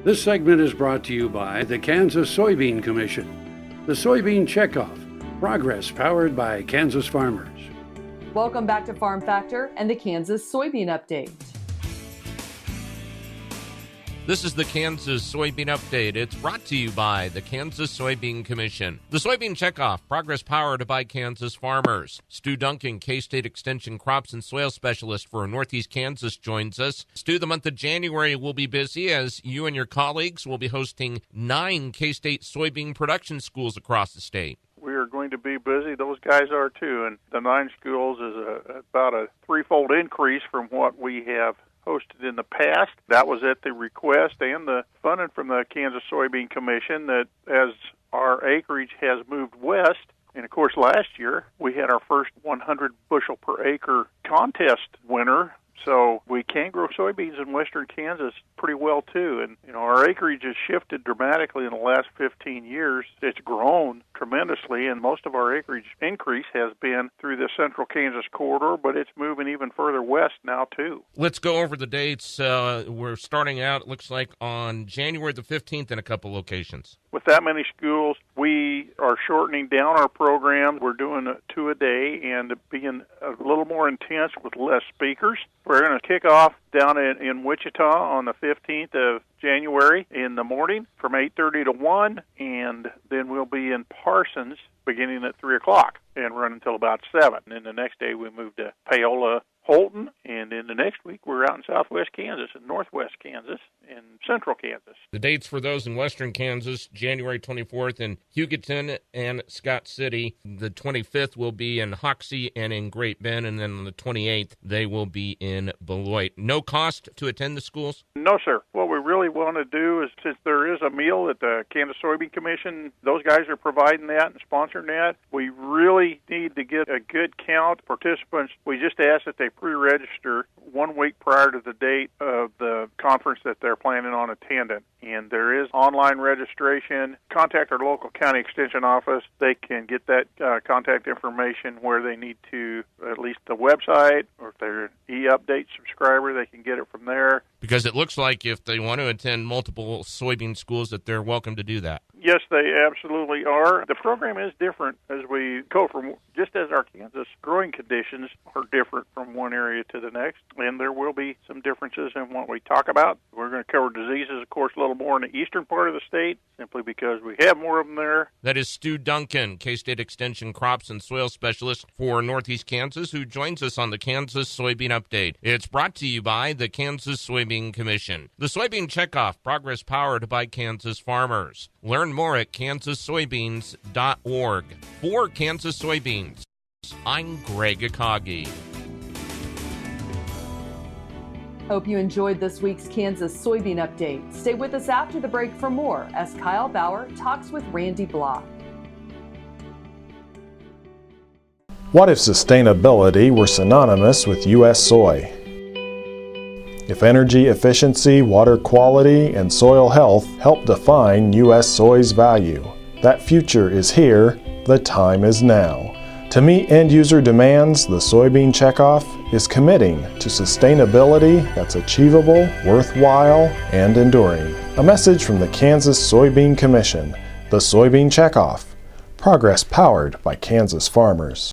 This segment is brought to you by the Kansas Soybean Commission. The Soybean Checkoff Progress, powered by Kansas farmers. Welcome back to Farm Factor and the Kansas Soybean Update. This is the Kansas Soybean Update. It's brought to you by the Kansas Soybean Commission. The Soybean Checkoff Progress, powered by Kansas farmers. Stu Duncan, K-State Extension Crops and Soil Specialist for Northeast Kansas, joins us. Stu, the month of January will be busy as you and your colleagues will be hosting 9 K-State Soybean Production schools across the state. We are going to be busy. Those guys are too. And the 9 schools is about a threefold increase from what we have hosted in the past. That was at the request and the funding from the Kansas Soybean Commission, that as our acreage has moved west, and of course last year we had our first 100 bushel per acre contest winner, so we can grow soybeans in western Kansas pretty well too. And our acreage has shifted dramatically in the last 15 years. It's grown tremendously, and most of our acreage increase has been through the central Kansas corridor, but it's moving even further west now too. Let's go over the dates. We're starting out, it looks like, on January the 15th in a couple locations. With that many schools, we are shortening down our program. We're doing 2 a day and being a little more intense with less speakers. We're going to kick off down in Wichita on the 15th of January in the morning from 8:30 to 1, and then we'll be in Parsons beginning at 3 o'clock and run until about 7. And then the next day we move to Paola, Holton, and then the next week we're out in southwest Kansas and northwest Kansas and central Kansas. The dates for those in western Kansas: January 24th in Hugoton and Scott City. The 25th will be in Hoxie and in Great Bend, and then on the 28th they will be in Beloit. No cost to attend the schools? No, sir. What we really want to do is, since there is a meal at the Kansas Soybean Commission, those guys are providing that and sponsoring that. We really need to get a good count of participants. We just ask that they pre-register 1 week prior to the date of the conference that they're planning on attending. And there is online registration. Contact our local county extension office. They can get that contact information where they need to, at least the website, or if they're an e-update subscriber, they can get it from there. Because it looks like if they want to attend multiple soybean schools that they're welcome to do that. Yes, they absolutely are. The program is different as we go from, just as our Kansas growing conditions are different from one area to the next, and there will be some differences in what we talk about. We're going to cover diseases, of course, a little more in the eastern part of the state, simply because we have more of them there. That is Stu Duncan, K-State Extension Crops and Soil Specialist for Northeast Kansas, who joins us on the Kansas Soybean Update. It's brought to you by the Kansas Soybean Commission. The Soybean Checkoff Progress, powered by Kansas farmers. Learn more at kansassoybeans.org. For Kansas Soybeans, I'm Greg Akagi. Hope you enjoyed this week's Kansas Soybean Update. Stay with us after the break for more as Kyle Bauer talks with Randy Block. What if sustainability were synonymous with U.S. soy? If energy efficiency, water quality, and soil health help define U.S. soy's value, that future is here, the time is now. To meet end-user demands, the Soybean Checkoff is committing to sustainability that's achievable, worthwhile, and enduring. A message from the Kansas Soybean Commission, the Soybean Checkoff, progress powered by Kansas farmers.